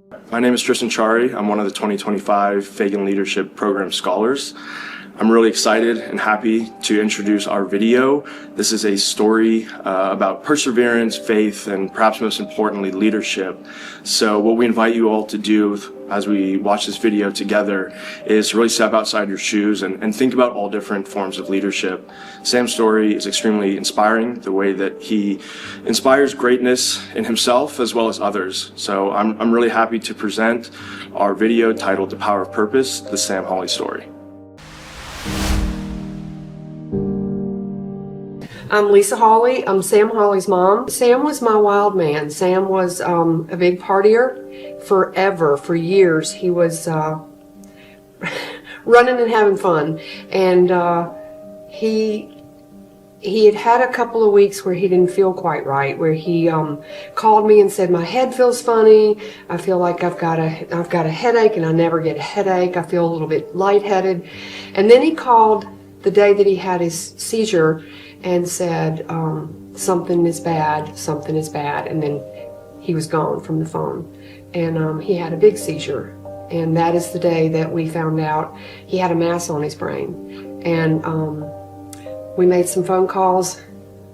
My name is Tristan Chari. I'm one of the 2025 Feagin Leadership Program scholars. I'm really excited and happy to introduce our video. This is a story about perseverance, faith, and perhaps most importantly, leadership. So what we invite you all to do as we watch this video together is to really step outside your shoes and think about all different forms of leadership. Sam's story is extremely inspiring, the way that he inspires greatness in himself as well as others. So I'm really happy to present our video titled The Power of Purpose, the Sam Hawley story. I'm Lisa Hawley. I'm Sam Hawley's mom. Sam was my wild man. Sam was a big partier forever, for years. He was running and having fun. And he had a couple of weeks where he didn't feel quite right, where he called me and said, my head feels funny. I feel like I've got a headache, and I never get a headache. I feel a little bit lightheaded. And then he called the day that he had his seizure and said, something is bad, and then he was gone from the phone. And he had a big seizure, and that is the day that we found out he had a mass on his brain. And we made some phone calls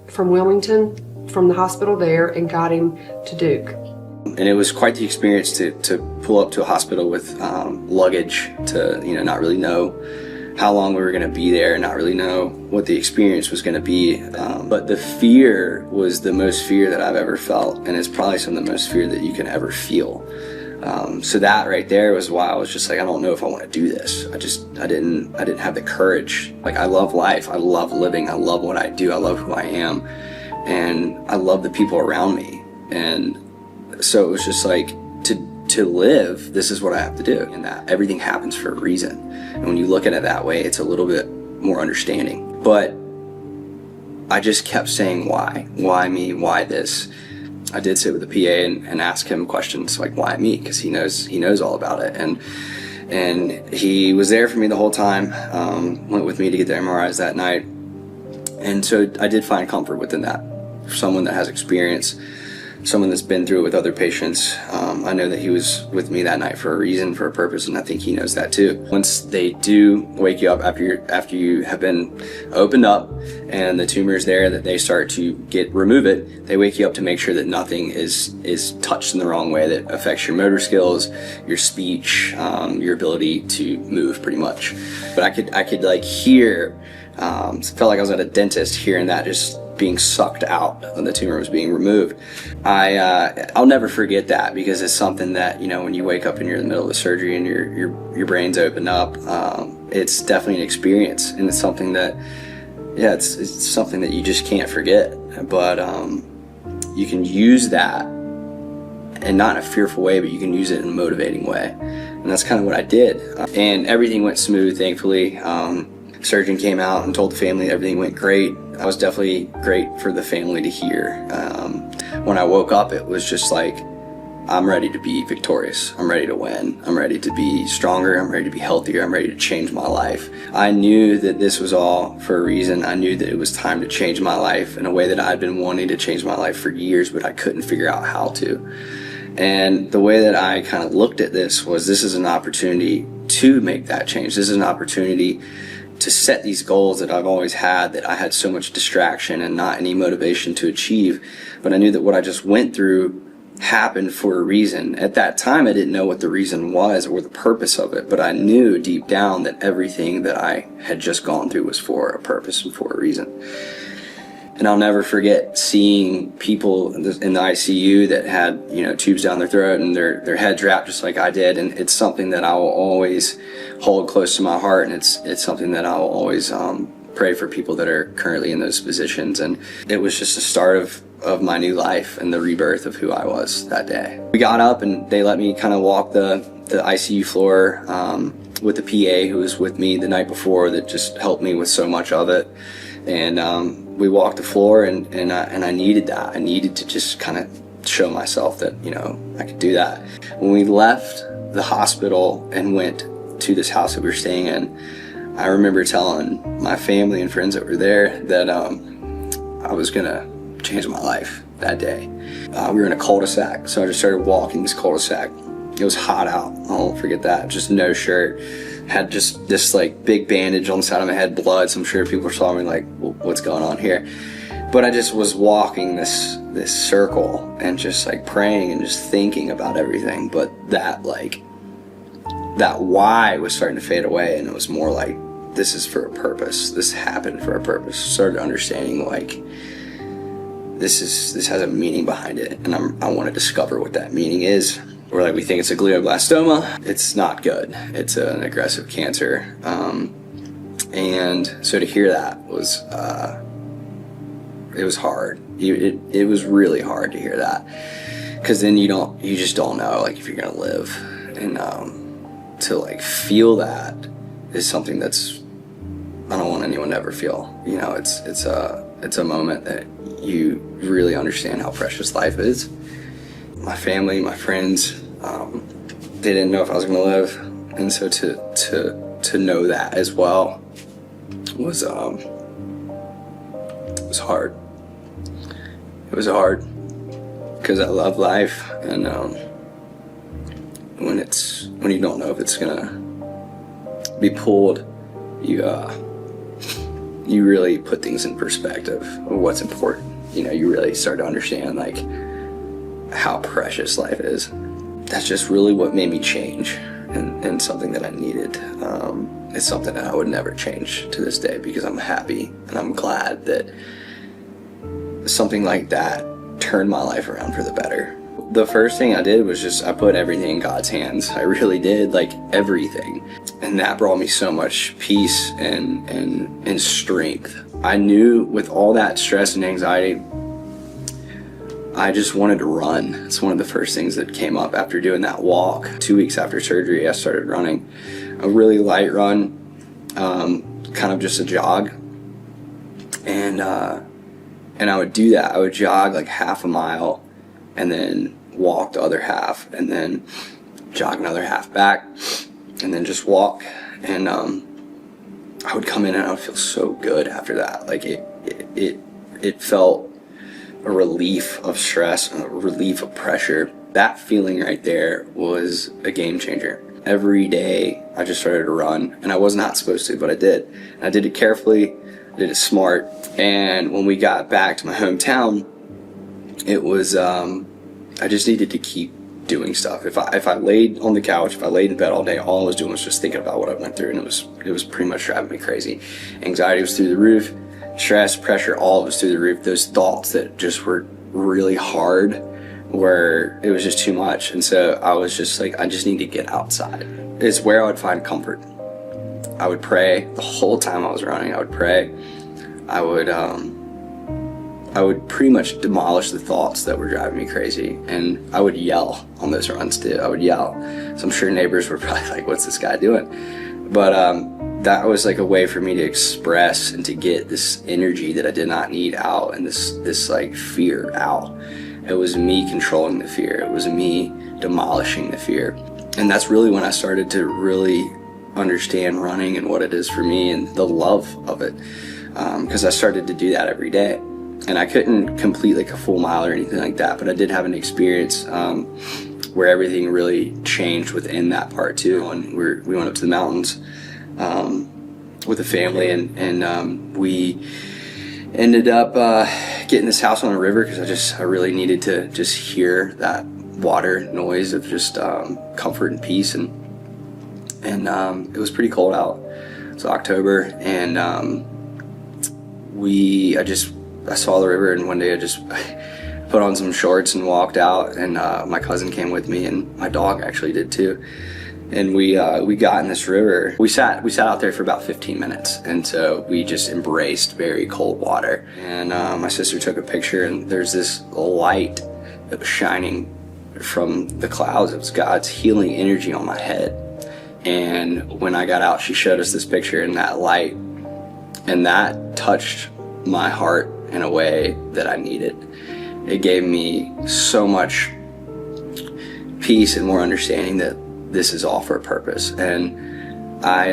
from Wilmington, from the hospital there, and got him to Duke. And it was quite the experience to pull up to a hospital with luggage, to not really know how long we were going to be there, not really know what the experience was going to be. But the fear was the most fear that I've ever felt, and it's probably some of the most fear that you can ever feel. So that right there was why I was just like, I don't know if I want to do this. I didn't have the courage. Like, I love life, I love living, I love what I do, I love who I am, and I love the people around me. And so it was just like, to live, this is what I have to do, and that everything happens for a reason. And when you look at it that way, it's a little bit more understanding. But I just kept saying, why me, why this? I did sit with the PA and ask him questions like, why me? Because he knows all about it, and he was there for me the whole time. Went with me to get the MRIs that night, and so I did find comfort within that. For someone that has experience, someone that's been through it with other patients, I know that he was with me that night for a reason, for a purpose, and I think he knows that too. Once they do wake you up after you have been opened up and the tumor is there, that they start to remove it, they wake you up to make sure that nothing is touched in the wrong way that affects your motor skills, your speech, your ability to move, pretty much. But I could like hear, felt like I was at a dentist hearing that just being sucked out when the tumor was being removed. I'll never forget that, because it's something that, when you wake up and you're in the middle of the surgery and your brain's open up, it's definitely an experience, and it's something that, it's something that you just can't forget. But you can use that, and not in a fearful way, but you can use it in a motivating way, and that's kind of what I did. And everything went smooth, thankfully. Surgeon came out and told the family everything went great. That was definitely great for the family to hear. When I woke up, it was just like, I'm ready to be victorious. I'm ready to win. I'm ready to be stronger. I'm ready to be healthier. I'm ready to change my life. I knew that this was all for a reason. I knew that it was time to change my life in a way that I'd been wanting to change my life for years, but I couldn't figure out how to. And the way that I kind of looked at this is an opportunity to make that change. This is an opportunity to set these goals that I've always had, that I had so much distraction and not any motivation to achieve. But I knew that what I just went through happened for a reason. At that time, I didn't know what the reason was or the purpose of it, but I knew deep down that everything that I had just gone through was for a purpose and for a reason. And I'll never forget seeing people in the ICU that had, tubes down their throat and their heads wrapped just like I did. And it's something that I will always hold close to my heart. And it's something that I will always pray for people that are currently in those positions. And it was just the start of my new life and the rebirth of who I was that day. We got up and they let me kind of walk the ICU floor with the PA who was with me the night before, that just helped me with so much of it. And we walked the floor, and I needed that. I needed to just kind of show myself that, I could do that. When we left the hospital and went to this house that we were staying in, I remember telling my family and friends that were there that I was gonna change my life that day. We were in a cul-de-sac, so I just started walking this cul-de-sac, It was hot out. I won't forget that. Just no shirt. Had just this like big bandage on the side of my head, blood. So I'm sure people saw me like, what's going on here? But I just was walking this circle and just like praying and just thinking about everything. But that why was starting to fade away, and it was more like, this is for a purpose. This happened for a purpose. Started understanding like this has a meaning behind it, and I want to discover what that meaning is. Or like we think it's a glioblastoma. It's not good. It's an aggressive cancer. And so to hear that was it was hard. It was really hard to hear that, because then you just don't know like if you're gonna live, and to like feel that is something that's I don't want anyone to ever feel. You know, it's a moment that you really understand how precious life is. My family, my friends, they didn't know if I was gonna live, and so to know that as well was hard. It was hard because I love life, and when you don't know if it's gonna be pulled, you really put things in perspective of what's important. You know, you really start to understand like how precious life is. That's just really what made me change, and something that I needed. It's something that I would never change to this day, because I'm happy and I'm glad that something like that turned my life around for the better. The first thing I did was I put everything in God's hands. I really did, like everything. And that brought me so much peace and strength. I knew with all that stress and anxiety, I just wanted to run. It's one of the first things that came up after doing that walk. 2 weeks after surgery, I started running. A really light run, kind of just a jog. And I would do that. I would jog like half a mile and then walk the other half, and then jog another half back, and then just walk. And I would come in and I would feel so good after that. Like it felt a relief of stress, a relief of pressure. That feeling right there was a game changer. Every day I just started to run, and I was not supposed to, but I did. And I did it carefully, I did it smart. And when we got back to my hometown, it was, I just needed to keep doing stuff. If I laid on the couch, if I laid in bed all day, all I was doing was just thinking about what I went through, and it was pretty much driving me crazy. Anxiety was through the roof, stress, pressure, all of it was through the roof. Those thoughts that just were really hard, where it was just too much. And so I was just like, I just need to get outside. It's where I would find comfort. I would pray the whole time I was running. I would pray. I would pretty much demolish the thoughts that were driving me crazy, and I would yell on those runs too. I would yell. So I'm sure neighbors were probably like, what's this guy doing? But that was like a way for me to express and to get this energy that I did not need out, and this like fear out. It was me controlling the fear. It was me demolishing the fear. And that's really when I started to really understand running and what it is for me, and the love of it. Because I started to do that every day. And I couldn't complete like a full mile or anything like that, but I did have an experience where everything really changed within that part too. And we went up to the mountains with a family, and we ended up getting this house on a river, because I really needed to just hear that water noise of just comfort and peace. And it was pretty cold out. It's October, and I saw the river, and one day I just put on some shorts and walked out, and my cousin came with me, and my dog actually did too. And we got in this river. We sat out there for about 15 minutes, and so we just embraced very cold water. And my sister took a picture, and there's this light that was shining from the clouds. It was God's healing energy on my head. And when I got out, she showed us this picture in that light, and that touched my heart in a way that I needed. It gave me so much peace and more understanding that this is all for a purpose. And I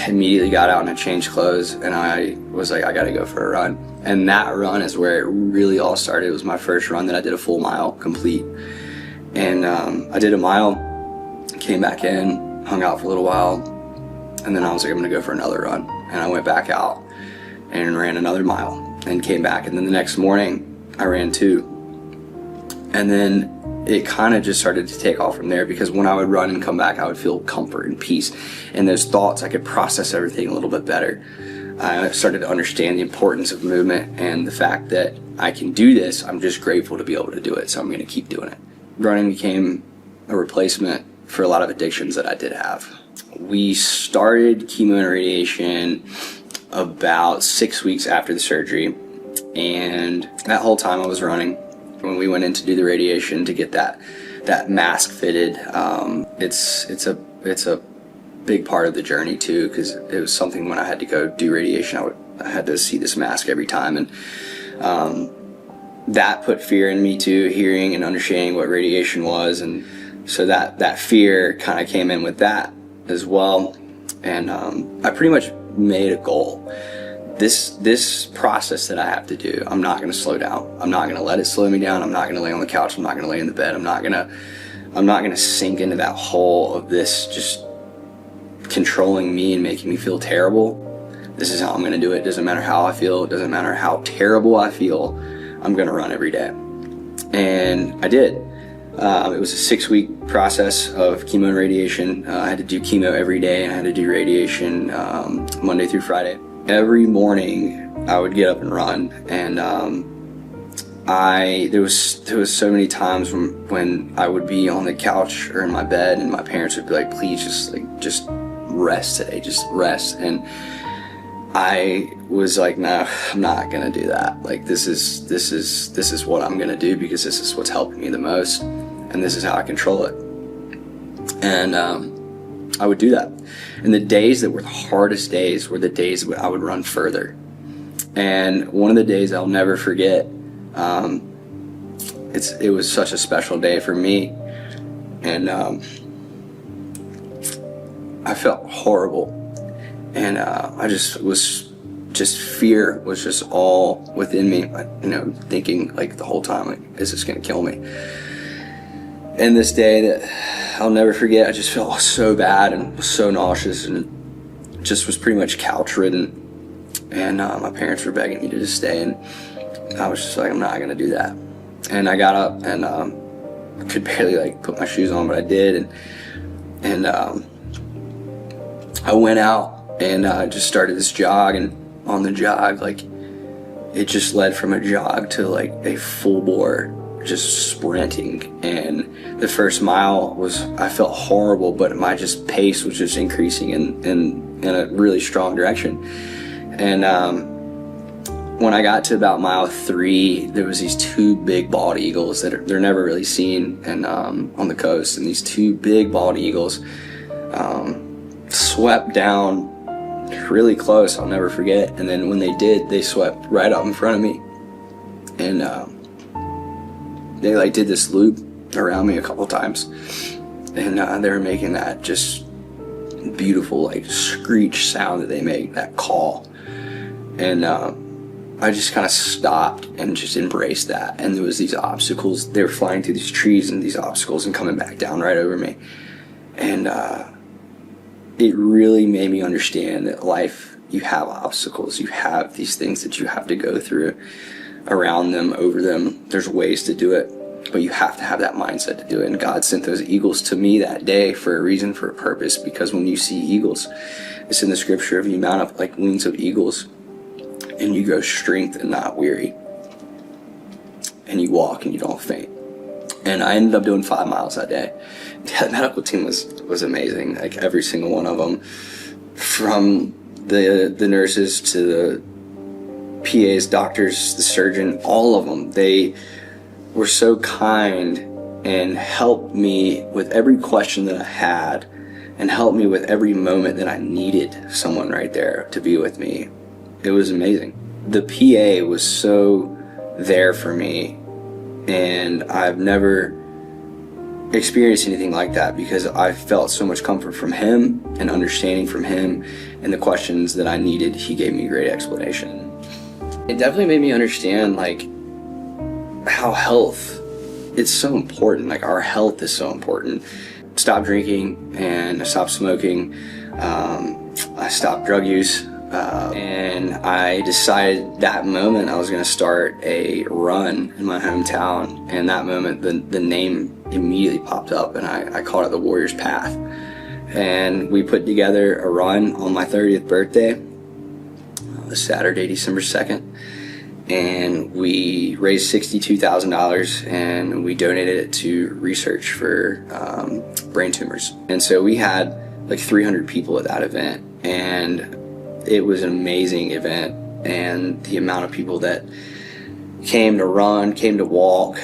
immediately got out and I changed clothes, and I was like, I gotta go for a run. And that run is where it really all started. It was my first run that I did a full mile complete. And I did a mile, came back in, hung out for a little while, and then I was like, I'm gonna go for another run. And I went back out and ran another mile and came back. And then the next morning I ran 2. And then it kind of just started to take off from there, because when I would run and come back, I would feel comfort and peace. And those thoughts, I could process everything a little bit better. I started to understand the importance of movement and the fact that I can do this. I'm just grateful to be able to do it, so I'm gonna keep doing it. Running became a replacement for a lot of addictions that I did have. We started chemo and radiation about 6 weeks after the surgery, and that whole time I was running. When we went in to do the radiation to get that mask fitted, it's a big part of the journey too, because it was something when I had to go do radiation, I had to see this mask every time, and that put fear in me too, hearing and understanding what radiation was, and so that fear kind of came in with that as well. And I pretty much made a goal. This process that I have to do, I'm not going to slow down. I'm not going to let it slow me down. I'm not going to lay on the couch. I'm not going to lay in the bed. I'm not going to sink into that hole of this just controlling me and making me feel terrible. This is how I'm going to do it. It doesn't matter how I feel. It doesn't matter how terrible I feel. I'm going to run every day. And I did. It was a 6-week process of chemo and radiation. I had to do chemo every day, and I had to do radiation Monday through Friday. Every morning I would get up and run, and there was so many times when I would be on the couch or in my bed, and my parents would be like, please just rest today, just rest. And I was like, no, I'm not gonna do that. Like, this is what I'm gonna do, because this is what's helping me the most, and this is how I control it. And I would do that. And the days that were the hardest days were the days I would run further. And one of the days I'll never forget, it was such a special day for me, and I felt horrible, and fear was just all within me, thinking like the whole time, like, is this gonna kill me? And this day that I'll never forget, I just felt so bad and was so nauseous, and just was pretty much couch ridden. And my parents were begging me to just stay, and I was just like, I'm not gonna do that. And I got up, and I could barely put my shoes on, but I did, and I went out and just started this jog, and on the jog, it just led from a jog to a full bore just sprinting. And the first mile I felt horrible, but my pace was just increasing in a really strong direction. And when I got to about mile 3, there was these 2 big bald eagles that they're never really seen on the coast, and these 2 big bald eagles swept down really close. I'll never forget. And then when they did, they swept right up in front of me, and they did this loop around me a couple times, and they were making that just beautiful screech sound that they make, that call. And I just kind of stopped and just embraced that. And there was these obstacles. They were flying through these trees and these obstacles and coming back down right over me. And it really made me understand that life, you have obstacles. You have these things that you have to go through, around them, over them. There's ways to do it, but you have to have that mindset to do it. And God sent those eagles to me that day for a reason, for a purpose, because when you see eagles, it's in the scripture of you mount up like wings of eagles, and you grow strength and not weary, and you walk and you don't faint. And I ended up doing 5 miles that day. The medical team was amazing. Every single one of them, from the nurses to the PAs, doctors, the surgeon, all of them, they were so kind and helped me with every question that I had, and helped me with every moment that I needed someone right there to be with me. It was amazing. The PA was so there for me, and I've never experienced anything like that, because I felt so much comfort from him and understanding from him, and the questions that I needed, he gave me a great explanation. It definitely made me understand how health, it's so important. Our health is so important. stopped drinking and I stopped smoking. I stopped drug use. And I decided that moment I was going to start a run in my hometown. And that moment, the name immediately popped up, and I called it the Warrior's Path. And we put together a run on my 30th birthday, Saturday, December 2nd. And we raised $62,000 and we donated it to research for brain tumors. And so we had like 300 people at that event, and it was an amazing event. And the amount of people that came to run, came to walk,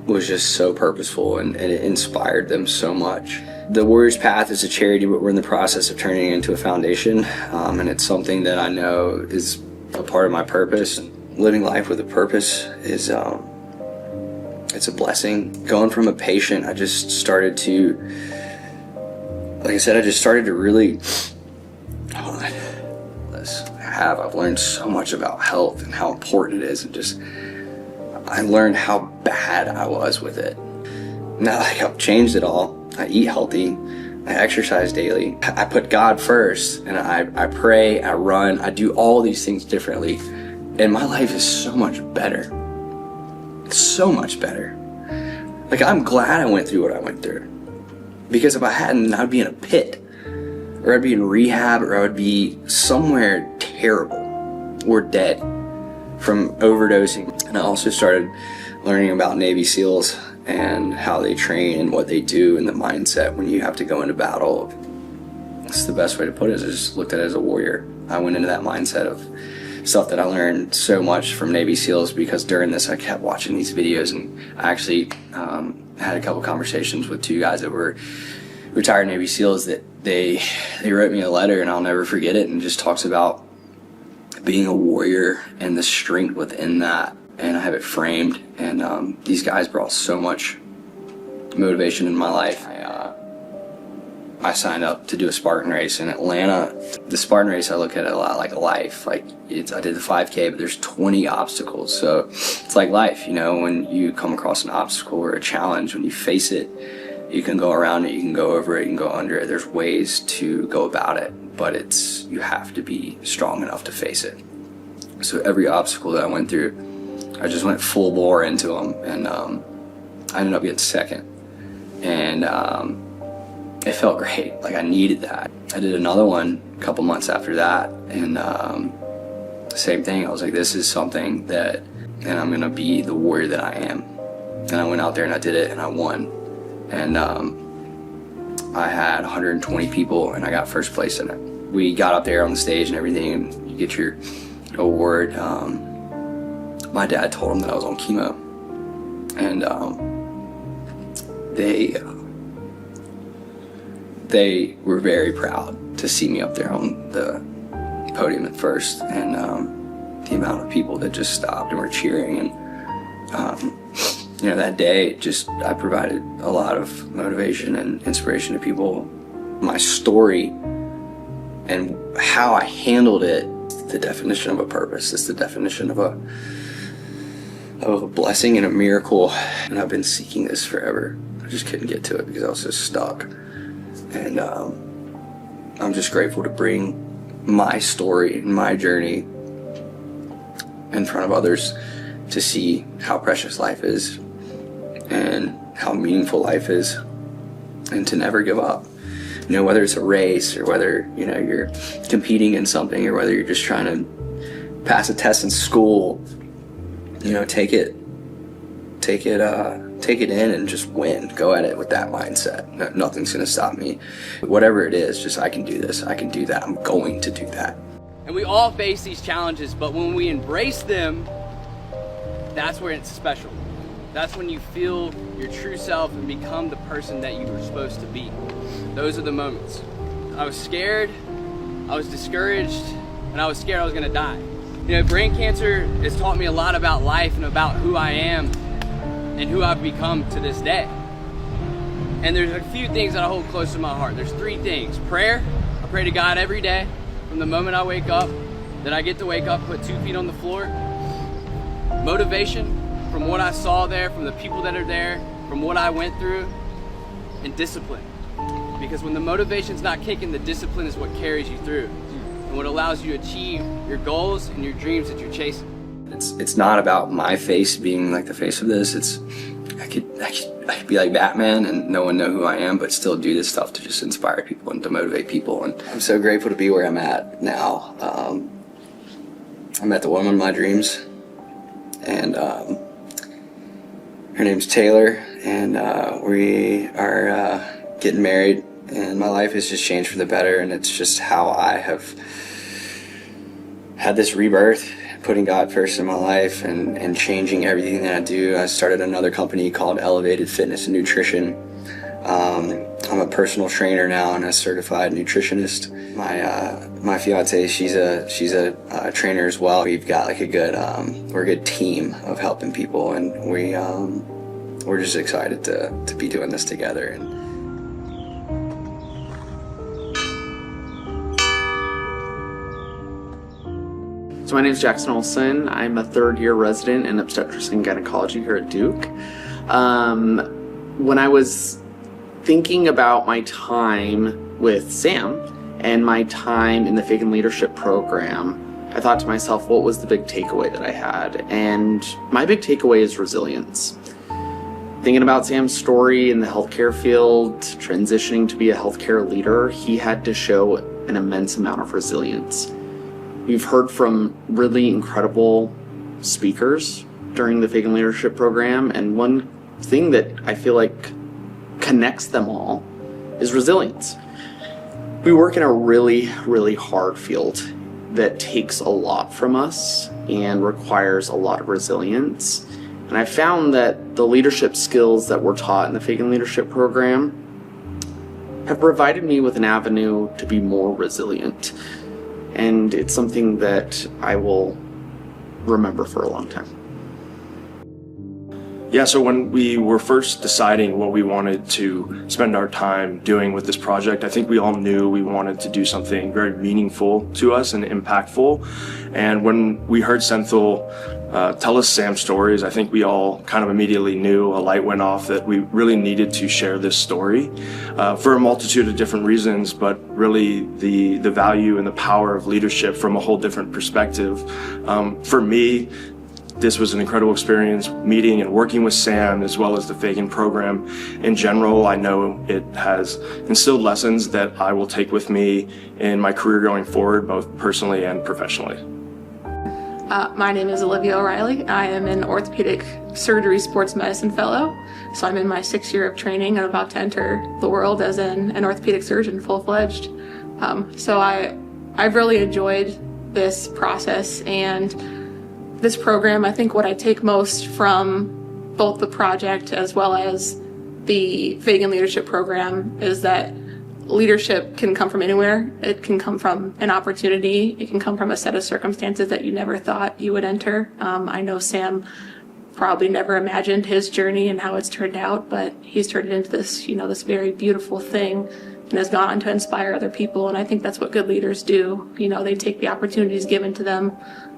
was just so purposeful, and it inspired them so much. The Warrior's Path is a charity, but we're in the process of turning it into a foundation, and it's something that I know is a part of my purpose. Living life with a purpose is it's a blessing. Going from a patient, I just started to, like I said, I just started to really, I've learned so much about health and how important it is, and just I learned how bad I was with it. Now I've changed it all. I eat healthy, I exercise daily, I put God first, and I pray, I run, I do all these things differently, and my life is so much better. It's so much better. Like, I'm glad I went through what I went through, because if I hadn't, I'd be in a pit, or I'd be in rehab, or I would be somewhere terrible or dead from overdosing. And I also started learning about Navy SEALs and how they train and what they do, and the mindset when you have to go into battle. That's the best way to put it, is I just looked at it as a warrior. I went into that mindset of stuff that I learned so much from Navy SEALs, because during this I kept watching these videos, and I actually had a couple conversations with two guys that were retired Navy SEALs that they wrote me a letter, and I'll never forget it, and it just talks about being a warrior and the strength within that. And I have it framed, and these guys brought so much motivation in my life. I signed up to do a Spartan race in Atlanta. The Spartan race, I look at it a lot like a life. Like, I did the 5K, but there's 20 obstacles. So it's like life, you know, when you come across an obstacle or a challenge, when you face it, you can go around it, you can go over it, you can go under it. There's ways to go about it, but you have to be strong enough to face it. So every obstacle that I went through, I just went full bore into them, and I ended up getting second. And it felt great, like I needed that. I did another one a couple months after that, and same thing. I was like, this is something that, and I'm gonna be the warrior that I am. And I went out there and I did it, and I won. And I had 120 people, and I got first place in it. We got up there on the stage and everything, and you get your award. My dad told him that I was on chemo, and they were very proud to see me up there on the podium at first, and the amount of people that just stopped and were cheering, and you know, that day I provided a lot of motivation and inspiration to people. My story and how I handled it, the definition of a purpose. It's the definition of a blessing and a miracle. And I've been seeking this forever. I just couldn't get to it because I was so stuck. And I'm just grateful to bring my story and my journey in front of others to see how precious life is and how meaningful life is, and to never give up. You know, whether it's a race, or whether, you know, you're competing in something, or whether you're just trying to pass a test in school, you know, take it in and just win. Go at it with that mindset. Nothing's gonna stop me. Whatever it is, just, I can do this, I can do that, I'm going to do that. And we all face these challenges, but when we embrace them, that's where it's special. That's when you feel your true self and become the person that you were supposed to be. Those are the moments. I was scared, I was discouraged, and I was scared I was gonna die. You know, brain cancer has taught me a lot about life and about who I am and who I've become to this day. And there's a few things that I hold close to my heart. There's 3 things. Prayer, I pray to God every day from the moment I wake up, that I get to wake up, put 2 feet on the floor. Motivation, from what I saw there, from the people that are there, from what I went through. and discipline. Because when the motivation's not kicking, the discipline is what carries you through and what allows you to achieve your goals and your dreams that you're chasing. It's not about my face being like the face of this. I could be like Batman and no one know who I am, but still do this stuff to just inspire people and to motivate people. And I'm so grateful to be where I'm at now. I met the woman of my dreams, and her name's Taylor, and we are getting married, and my life has just changed for the better, and it's just how I have had this rebirth, putting God first in my life and changing everything that I do. I started another company called Elevated Fitness and Nutrition. I'm a personal trainer now and a certified nutritionist. My fiance, she's a trainer as well. We've got like we're a good team of helping people, and we're just excited to be doing this together. And so my name is Jackson Olson. I'm a third-year resident in obstetrics and gynecology here at Duke. When I was thinking about my time with Sam and my time in the Feagin Leadership Program, I thought to myself, what was the big takeaway that I had? And my big takeaway is resilience. Thinking about Sam's story in the healthcare field, transitioning to be a healthcare leader, he had to show an immense amount of resilience. We've heard from really incredible speakers during the Feagin Leadership Program, and one thing that I feel like connects them all is resilience. We work in a really, really hard field that takes a lot from us and requires a lot of resilience. And I found that the leadership skills that we're taught in the Feagin Leadership Program have provided me with an avenue to be more resilient. And it's something that I will remember for a long time. Yeah, so when we were first deciding what we wanted to spend our time doing with this project, I think we all knew we wanted to do something very meaningful to us and impactful. And when we heard Senthil tell us Sam's stories, I think we all kind of immediately knew, a light went off, that we really needed to share this story for a multitude of different reasons, but really the value and the power of leadership from a whole different perspective. For me, this was an incredible experience, meeting and working with Sam, as well as the Feagin program in general. I know it has instilled lessons that I will take with me in my career going forward, both personally and professionally. My name is Olivia O'Reilly. I am an orthopedic surgery sports medicine fellow. So I'm in my 6th year of training and about to enter the world as an orthopedic surgeon, full-fledged. So I've really enjoyed this process and this program. I think what I take most from both the project as well as the Feagin Leadership Program is that leadership can come from anywhere. It can come from an opportunity. It can come from a set of circumstances that you never thought you would enter. I know Sam probably never imagined his journey and how it's turned out, but he's turned it into this, this very beautiful thing and has gone on to inspire other people. And I think that's what good leaders do. They take the opportunities given to them,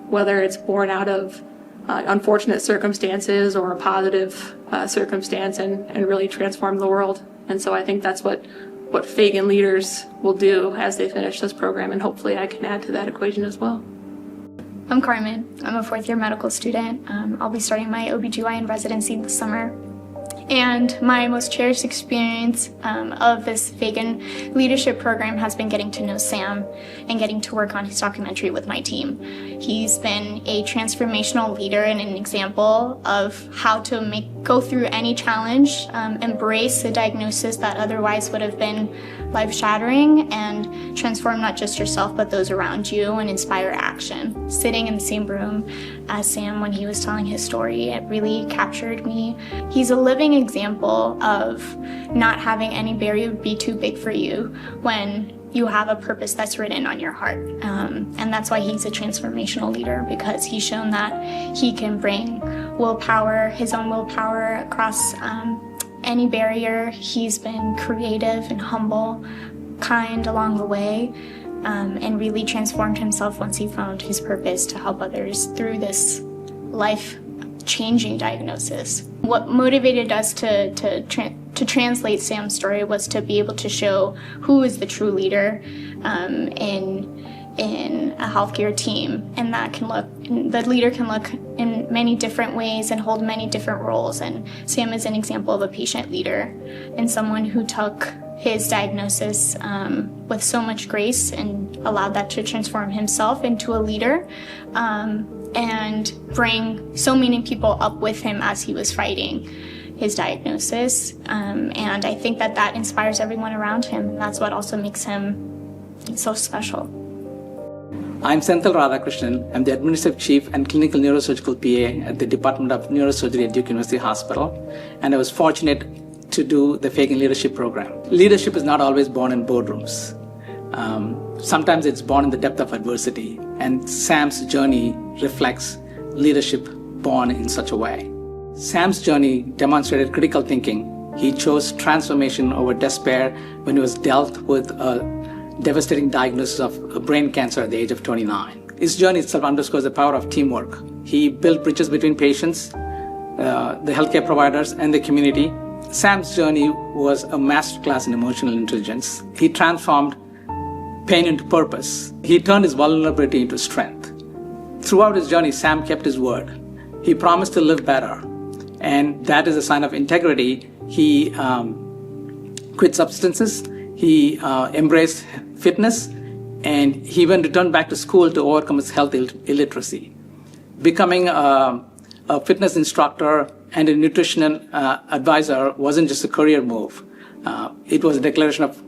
whether it's born out of unfortunate circumstances or a positive circumstance, and really transform the world. And so I think that's what Feagin leaders will do as they finish this program, and hopefully I can add to that equation as well. I'm Carmen. I'm a 4th-year medical student. I'll be starting my OBGYN residency this summer. And my most cherished experience of this Feagin Leadership Program has been getting to know Sam and getting to work on his documentary with my team. He's been a transformational leader and an example of how to go through any challenge, embrace a diagnosis that otherwise would have been life-shattering, and transform not just yourself but those around you and inspire action. Sitting in the same room as Sam when he was telling his story, it really captured me. He's a living example of not having any barrier be too big for you when you have a purpose that's written on your heart. And that's why he's a transformational leader, because he's shown that he can bring willpower, his own willpower, across any barrier. He's been creative and humble, kind along the way, and really transformed himself once he found his purpose to help others through this life-changing diagnosis. What motivated us to to translate Sam's story was to be able to show who is the true leader in a healthcare team, and the leader can look in many different ways and hold many different roles. And Sam is an example of a patient leader and someone who took his diagnosis with so much grace and allowed that to transform himself into a leader and bring so many people up with him as he was fighting his diagnosis. And I think that inspires everyone around him, and that's what also makes him so special. I'm Senthil Radhakrishnan. I'm the Administrative Chief and Clinical Neurosurgical PA at the Department of Neurosurgery at Duke University Hospital, and I was fortunate to do the Feagin Leadership Program. Leadership is not always born in boardrooms. Sometimes it's born in the depth of adversity, and Sam's journey reflects leadership born in such a way. Sam's journey demonstrated critical thinking. He chose transformation over despair when he was dealt with a devastating diagnosis of brain cancer at the age of 29. His journey itself underscores the power of teamwork. He built bridges between patients, the healthcare providers, and the community. Sam's journey was a masterclass in emotional intelligence. He transformed pain into purpose. He turned his vulnerability into strength. Throughout his journey, Sam kept his word. He promised to live better, and that is a sign of integrity. He quit substances. He embraced fitness, and he even returned back to school to overcome his health illiteracy. Becoming a fitness instructor and a nutritional advisor wasn't just a career move. It was a declaration of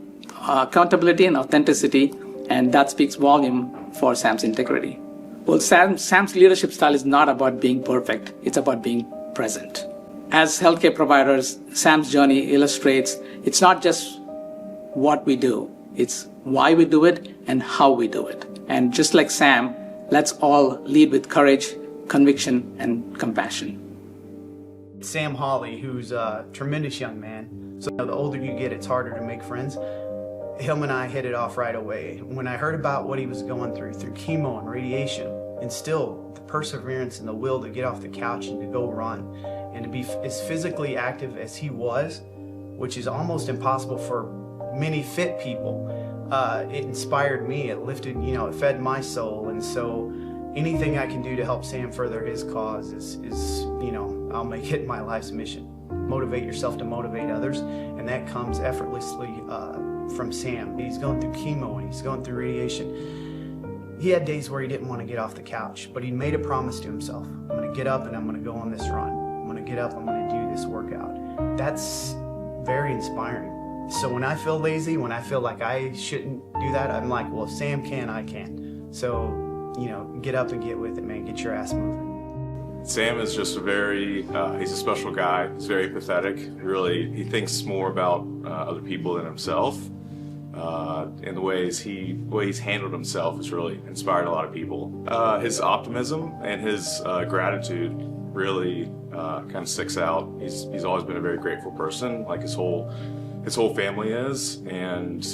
accountability and authenticity, and that speaks volume for Sam's integrity. Well, Sam's leadership style is not about being perfect. It's about being present. As healthcare providers, Sam's journey illustrates it's not just what we do, it's why we do it and how we do it. And just like Sam, let's all lead with courage, conviction, and compassion. Sam Hawley, who's a tremendous young man. So the older you get, it's harder to make friends. Him and I hit it off right away. When I heard about what he was going through chemo and radiation, and still the perseverance and the will to get off the couch and to go run, and to be as physically active as he was, which is almost impossible for many fit people, it inspired me. It lifted, it fed my soul. And so anything I can do to help Sam further his cause is I'll make it my life's mission. Motivate yourself to motivate others, and that comes effortlessly from Sam. He's going through chemo and he's going through radiation. He had days where he didn't want to get off the couch, but he made a promise to himself. I'm going to get up and I'm going to go on this run. I'm going to get up, I'm going to do this workout. That's very inspiring. So when I feel lazy, when I feel like I shouldn't do that, I'm like, well, if Sam can, I can. So, get up and get with it, man. Get your ass moving. Sam is just he's a special guy. He's very empathetic. He thinks more about other people than himself. And the way he's handled himself has really inspired a lot of people. His optimism and his gratitude really kind of sticks out. He's always been a very grateful person, like his whole family is, and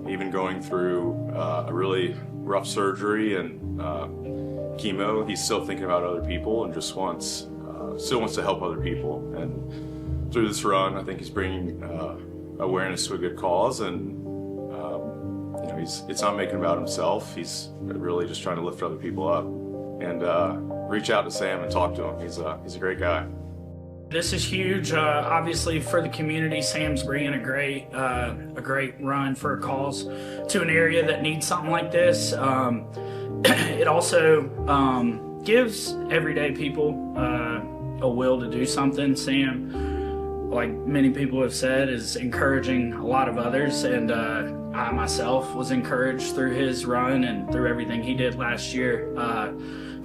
even going through a really rough surgery and chemo, he's still thinking about other people and just still wants to help other people. And through this run, I think he's bringing awareness to a good cause, and it's not making it about himself. He's really just trying to lift other people up. And reach out to Sam and talk to him. He's a great guy. This is huge, obviously, for the community. Sam's bringing a great run for a cause to an area that needs something like this. It also gives everyday people a will to do something. Sam, like many people have said, is encouraging a lot of others, and I myself was encouraged through his run and through everything he did last year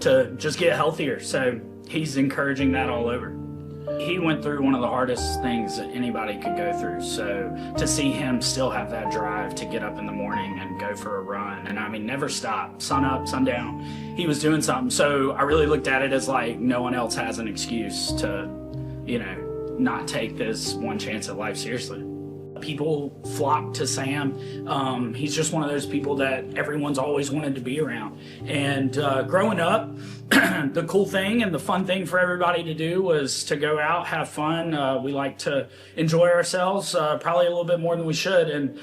to just get healthier. So he's encouraging that all over. He went through one of the hardest things that anybody could go through, so to see him still have that drive to get up in the morning and go for a run, and never stop, sun up, sun down, he was doing something. So I really looked at it as like no one else has an excuse to, not take this one chance at life seriously. People flock to Sam. He's just one of those people that everyone's always wanted to be around. And growing up, the cool thing and the fun thing for everybody to do was to go out, have fun. We like to enjoy ourselves, probably a little bit more than we should. And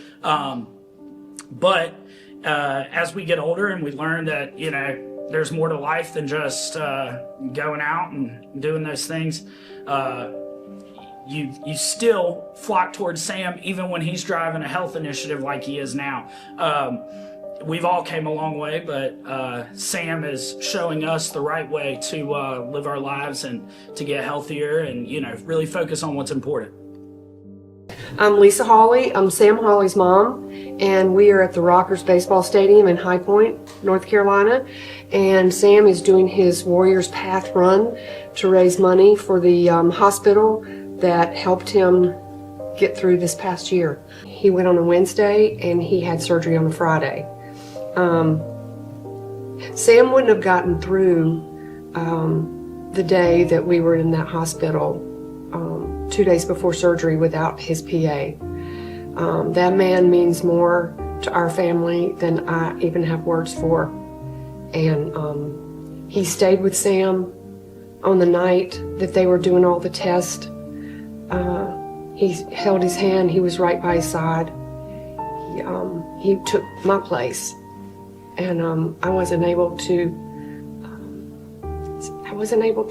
but as we get older and we learn that, you know, there's more to life than just going out and doing those things, you still flock towards Sam even when he's driving a health initiative like he is now. We've all came a long way, but Sam is showing us the right way to live our lives and to get healthier and, you know, really focus on what's important. I'm Lisa Hawley. I'm Sam Hawley's mom, and we are at the Rockers Baseball Stadium in High Point, North Carolina. And Sam is doing his Warriors Path run to raise money for the hospital that helped him get through this past year. He went on a Wednesday and he had surgery on a Friday. Sam wouldn't have gotten through the day that we were in that hospital 2 days before surgery without his PA. That man means more to our family than I even have words for. And he stayed with Sam on the night that they were doing all the tests. He held his hand. He was right by his side. He took my place, and I wasn't able to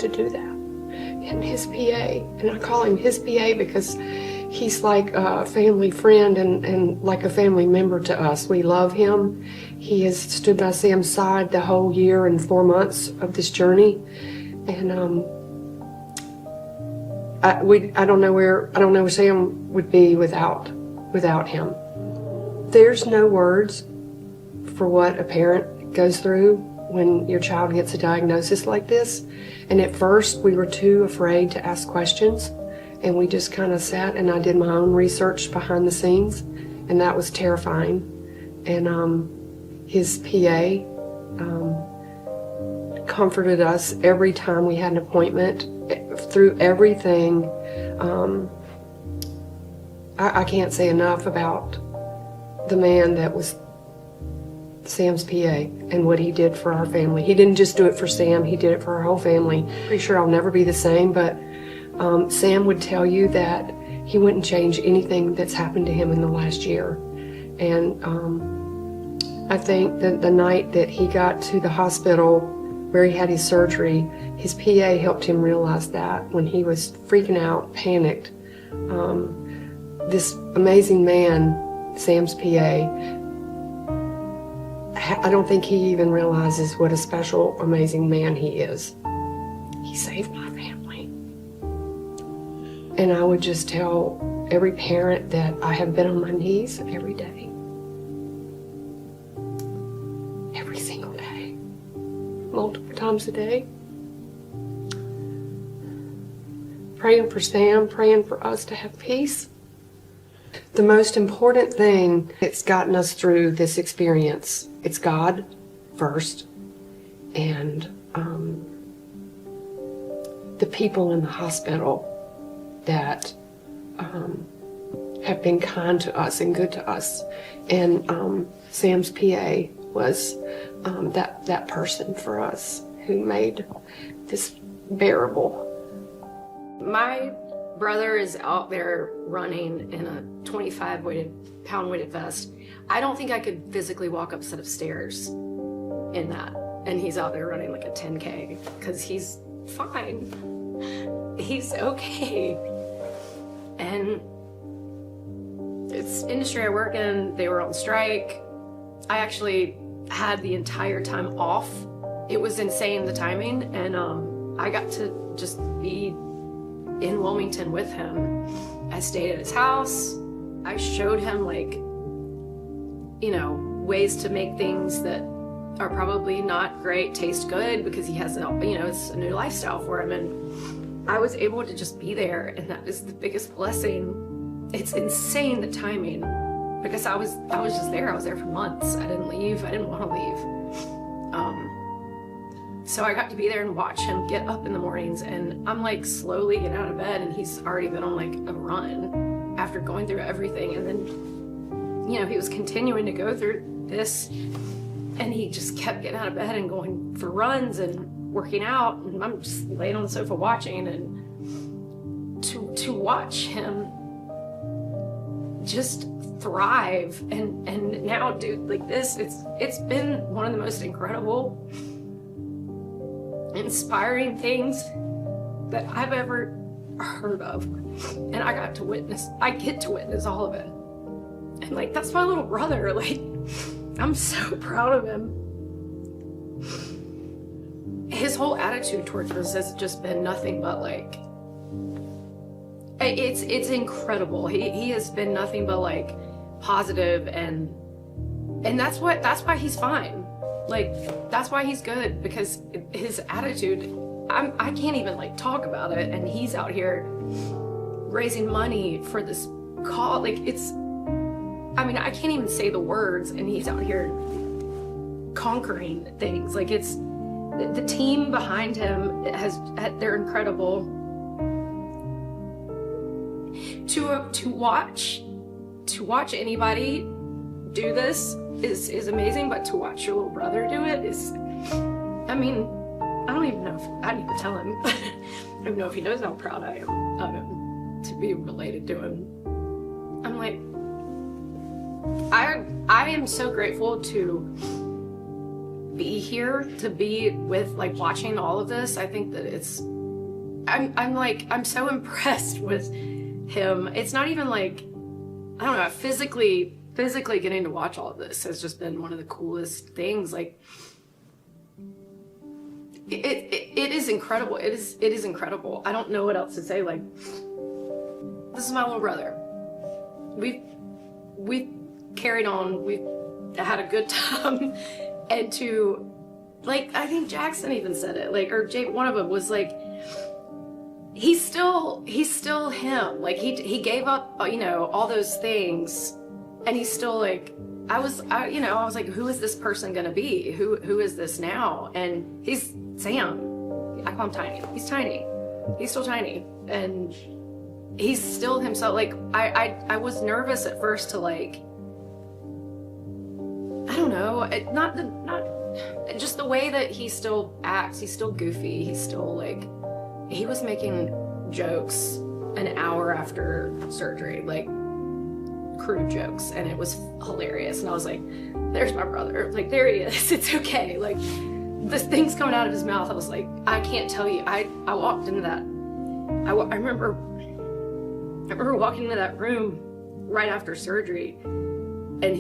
do that. And his PA, and I call him his PA because he's like a family friend and like a family member to us. We love him. He has stood by Sam's side the whole year and 4 months of this journey, and I don't know where Sam would be without him. There's no words for what a parent goes through when your child gets a diagnosis like this. And at first we were too afraid to ask questions, and we just kind of sat, and I did my own research behind the scenes, and that was terrifying. And his PA comforted us every time we had an appointment. Through everything, I can't say enough about the man that was Sam's PA and what he did for our family. He didn't just do it for Sam, he did it for our whole family. Pretty sure I'll never be the same, but Sam would tell you that he wouldn't change anything that's happened to him in the last year. And I think that the night that he got to the hospital where he had his surgery, his PA helped him realize that when he was freaking out, panicked. This amazing man, Sam's PA, I don't think he even realizes what a special, amazing man he is. He saved my family. And I would just tell every parent that I have been on my knees every day. Every single day. Multiple times a day. Praying for Sam, praying for us to have peace. The most important thing that's gotten us through this experience, it's God first, and the people in the hospital that have been kind to us and good to us. And Sam's PA was that person for us who made this bearable. My brother is out there running in a 25-pound weighted vest. I don't think I could physically walk up a set of stairs in that. And he's out there running like a 10K because he's fine. He's okay. And it's industry I work in. They were on strike. I actually had the entire time off. It was insane, the timing. And I got to just be in Wilmington with him. I stayed at his house. I showed him, like, you know, ways to make things that are probably not great taste good because he has, you know, it's a new lifestyle for him. And I was able to just be there, and that is the biggest blessing. It's insane, the timing, because I was just there. I was there for months. I didn't leave. I didn't want to leave. So I got to be there and watch him get up in the mornings, and I'm like slowly getting out of bed, and he's already been on like a run. after going through everything. And then, you know, he was continuing to go through this, and he just kept getting out of bed and going for runs and working out, and I'm just laying on the sofa watching, and to watch him just thrive and now do like this, it's been one of the most incredible, inspiring things that I've ever heard of. And I get to witness all of it. And like, that's my little brother. Like, I'm so proud of him. His whole attitude towards this has just been nothing but like, it's incredible. He has been nothing but like positive, and that's why he's fine. Like, that's why he's good, because his attitude, I can't even like talk about it, and he's out here raising money for this cause. Like, I mean, I can't even say the words, and he's out here conquering things. Like, it's the team behind him they're incredible. To watch anybody do this is amazing, but to watch your little brother do it is, I mean, I don't even know if I need to tell him. I don't even know if he knows how proud I am of him to be related to him. I'm like, I am so grateful to be here, to be with, like, watching all of this. I think that I'm so impressed with him. It's not even like, I don't know, physically getting to watch all of this has just been one of the coolest things. Like, it is incredible. It is incredible. I don't know what else to say. Like, this is my little brother. We've carried on. We've had a good time. And to, like, I think Jackson even said it, like, or Jay, one of them was like, he's still him. Like, he gave up, you know, all those things, and he's still like, I was like, who is this person gonna be? Who is this now? And he's Sam. I call him Tiny. He's tiny. He's still tiny, and he's still himself. Like, I was nervous at first to, like, I don't know, not just the way that he still acts. He's still goofy. He's still like, he was making jokes an hour after surgery, like crude jokes, and it was hilarious. And I was like, there's my brother. Like, there he is. It's okay. Like, this thing's coming out of his mouth. I was like, I can't tell you. I walked into that. I remember walking into that room right after surgery, and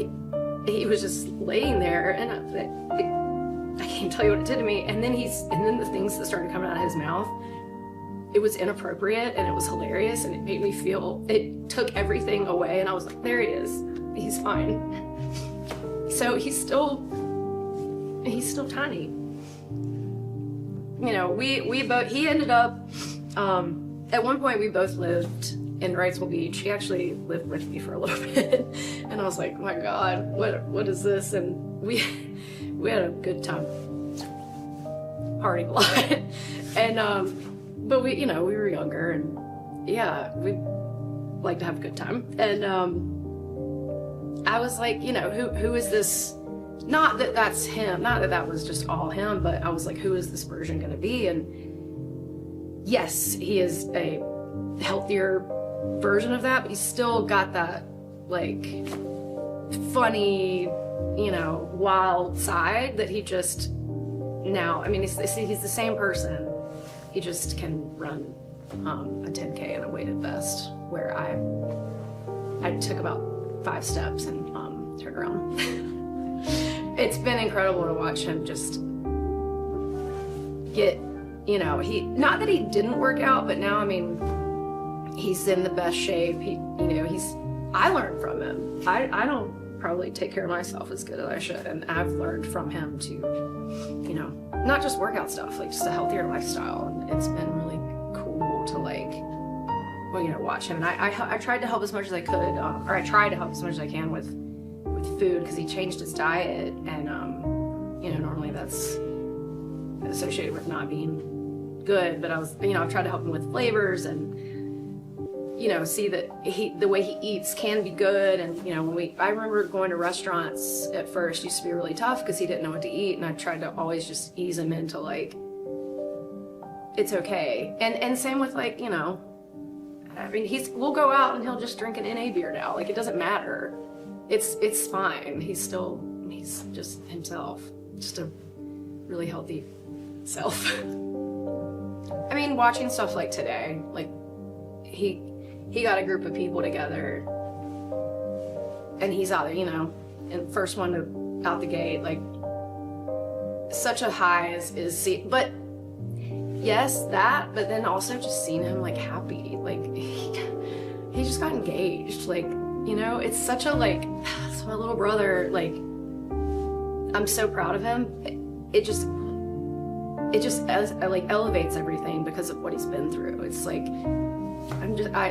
he was just laying there, and I can't tell you what it did to me. And then the things that started coming out of his mouth, it was inappropriate, and it was hilarious, and it made me feel, it took everything away, and I was like, there he is. He's fine. So he's still tiny. You know, he ended up, at one point we both lived in Wrightsville Beach. He actually lived with me for a little bit, and I was like, oh my God, what is this? And we had a good time, partying a lot, and but we were younger, and yeah, we like to have a good time. And I was like, you know, who is this? Not that that's him, not that that was just all him, but I was like, who is this version going to be? And yes, he is a healthier version of that, but he's still got that, like, funny, you know, wild side that he just now, I mean, he's the same person. He just can run a 10K in a weighted vest, where I took about 5 steps and turned around. It's been incredible to watch him just get, you know, not that he didn't work out, but now, I mean, he's in the best shape. I learned from him. I don't probably take care of myself as good as I should, and I've learned from him to, you know, not just workout stuff, like just a healthier lifestyle. And it's been really cool to, like, well, you know, watch him. And I tried to help as much as I could, or I try to help as much as I can with food, because he changed his diet, and you know, normally that's associated with not being good, but I was, you know, I tried to help him with flavors, and see that the way he eats can be good. And, I remember going to restaurants at first used to be really tough because he didn't know what to eat. And I tried to always just ease him into like, it's okay. And same with like, we'll go out and he'll just drink an NA beer now. Like, it doesn't matter. It's fine. He's just himself, just a really healthy self. I mean, watching stuff like today, like he got a group of people together and he's out there, and first one out the gate, like such a high is see, but yes, that, but then also just seeing him like happy, like he just got engaged, like, it's such a like, it's my little brother, like, I'm so proud of him. It just like elevates everything because of what he's been through. It's like,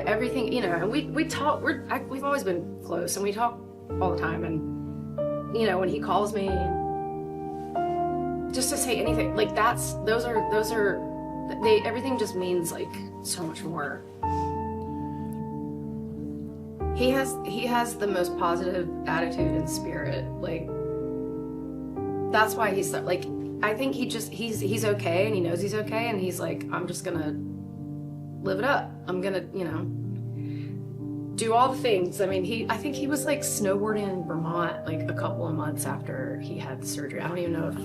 everything, and we talk, we've always been close and we talk all the time. And, when he calls me just to say anything, like everything just means like so much more. He has the most positive attitude and spirit. Like, that's why he's like, I think he's okay and he knows he's okay and he's like, I'm just gonna live it up. I'm gonna, do all the things. I mean, I think he was like snowboarding in Vermont like a couple of months after he had the surgery. I don't even know if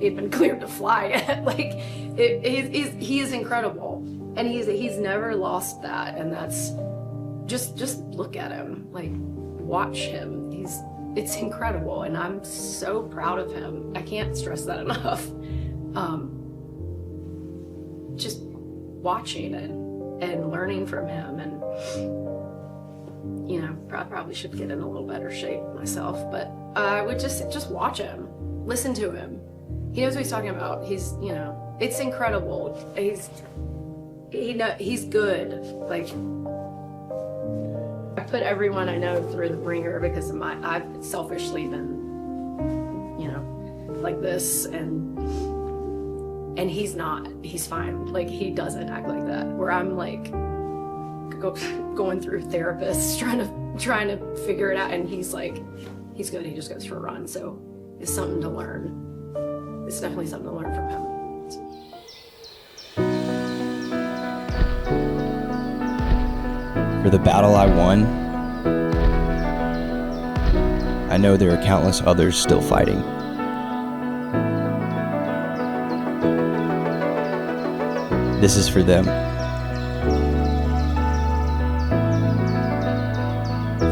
he'd been cleared to fly yet. Like, he is incredible, and he's never lost that. And that's just look at him, like watch him. It's incredible, and I'm so proud of him. I can't stress that enough. Just watching it and learning from him, and I probably should get in a little better shape myself, but I would just watch him, listen to him. He knows what he's talking about. He's, it's incredible. He's good. Like, I put everyone I know through the ringer because of I've selfishly been, like this, and he's not. He's fine. Like, he doesn't act like that. Where I'm like going through therapists, trying to figure it out, and he's like, he's good. He just goes for a run. So it's something to learn. It's definitely something to learn from him. For the battle I won, I know there are countless others still fighting. This is for them.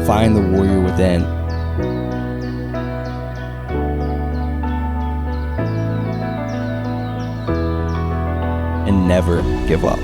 Find the warrior within. And never give up.